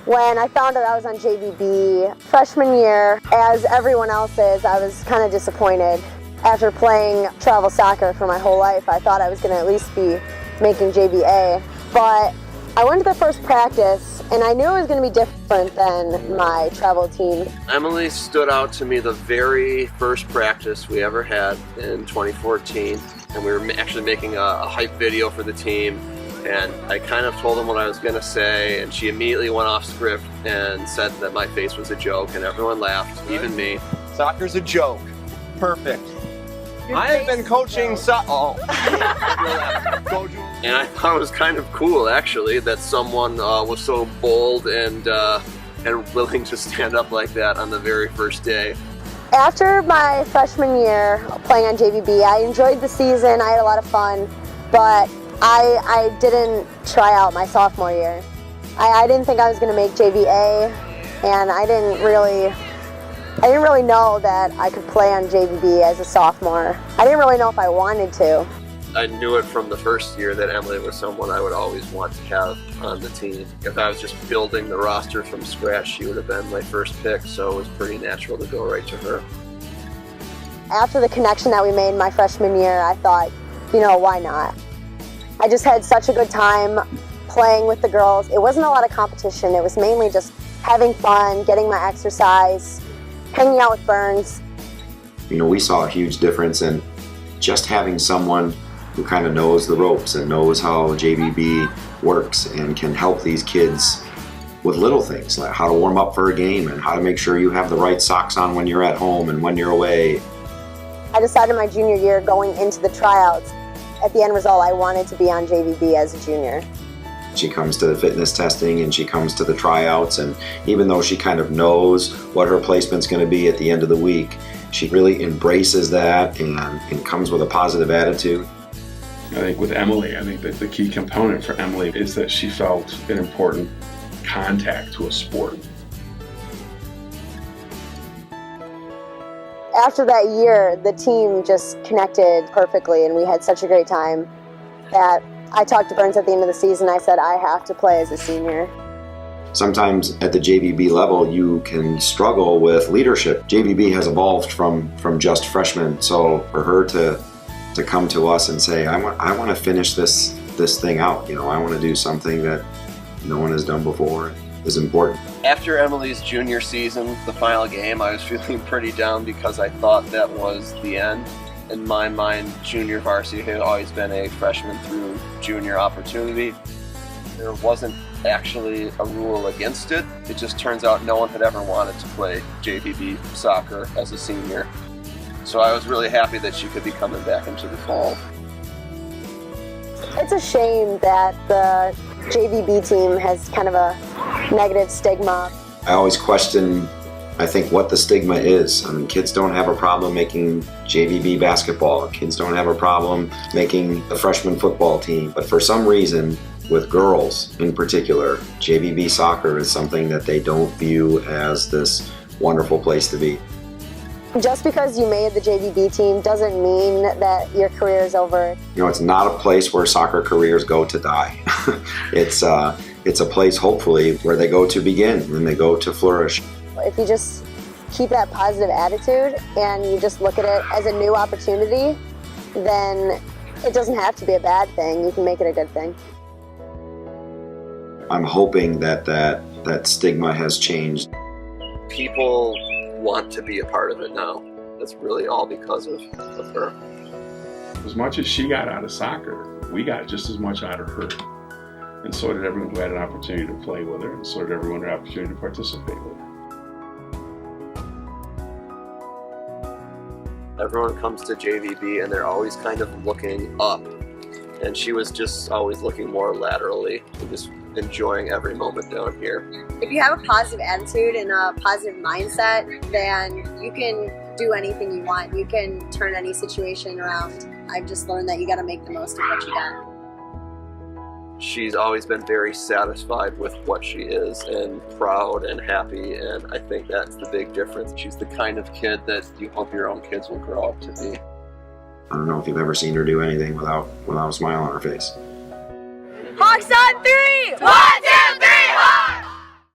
When I found out I was on JVB freshman year, as everyone else is, I was kind of disappointed. After playing travel soccer for my whole life, I thought I was going to at least be making JVA. But I went to the first practice, and I knew it was going to be different than my travel team. Emily stood out to me the very first practice we ever had in 2014, and we were actually making a hype video for the team. And I kind of told them what I was going to say, and she immediately went off script and said that my face was a joke, and everyone laughed, even me. Soccer's a joke. Perfect. I have been coaching soccer. And I thought it was kind of cool, actually, that someone was so bold and willing to stand up like that on the very first day. After my freshman year playing on JVB, I enjoyed the season. I had a lot of fun, but I didn't try out my sophomore year. I didn't think I was going to make JVA, and I didn't really know that I could play on JVB as a sophomore. I didn't really know if I wanted to. I knew it from the first year that Emily was someone I would always want to have on the team. If I was just building the roster from scratch, she would have been my first pick, so it was pretty natural to go right to her. After the connection that we made my freshman year, I thought, why not? I just had such a good time playing with the girls. It wasn't a lot of competition. It was mainly just having fun, getting my exercise, hanging out with Burns. We saw a huge difference in just having someone who kind of knows the ropes and knows how JVB works and can help these kids with little things like how to warm up for a game and how to make sure you have the right socks on when you're at home and when you're away. I decided my junior year going into the tryouts, at the end result, I wanted to be on JVB as a junior. She comes to the fitness testing and she comes to the tryouts, and even though she kind of knows what her placement's going to be at the end of the week, she really embraces that and comes with a positive attitude. I think with Emily, I think that the key component for Emily is that she felt an important contact to a sport. After that year, the team just connected perfectly, and we had such a great time that I talked to Burns at the end of the season. I said, I have to play as a senior. Sometimes at the JVB level, you can struggle with leadership. JVB has evolved from just freshmen, so for her to come to us and say, I want to finish this thing out. I want to do something that no one has done before is important. After Emily's junior season, the final game, I was feeling pretty down because I thought that was the end. In my mind, junior varsity had always been a freshman through junior opportunity. There wasn't actually a rule against it. It just turns out no one had ever wanted to play JVB soccer as a senior. So I was really happy that she could be coming back into the fall. It's a shame that the JVB team has kind of a negative stigma. I always question, I think, what the stigma is. Kids don't have a problem making JVB basketball. Kids don't have a problem making the freshman football team. But for some reason, with girls in particular, JVB soccer is something that they don't view as this wonderful place to be. Just because you made the JVB team doesn't mean that your career is over. It's not a place where soccer careers go to die. It's a place, hopefully, where they go to begin and they go to flourish. If you just keep that positive attitude and you just look at it as a new opportunity, then it doesn't have to be a bad thing. You can make it a good thing. I'm hoping that stigma has changed. People want to be a part of it now. That's really all because of her. As much as she got out of soccer, we got just as much out of her. And so did everyone who had an opportunity to play with her, and so did everyone who had an opportunity to participate with her. Everyone comes to JVB and they're always kind of looking up. And she was just always looking more laterally and just enjoying every moment down here. If you have a positive attitude and a positive mindset, then you can do anything you want. You can turn any situation around. I've just learned that you got to make the most of what you got. She's always been very satisfied with what she is and proud and happy, and I think that's the big difference. She's the kind of kid that you hope your own kids will grow up to be. I don't know if you've ever seen her do anything without a smile on her face. Hawks on 3!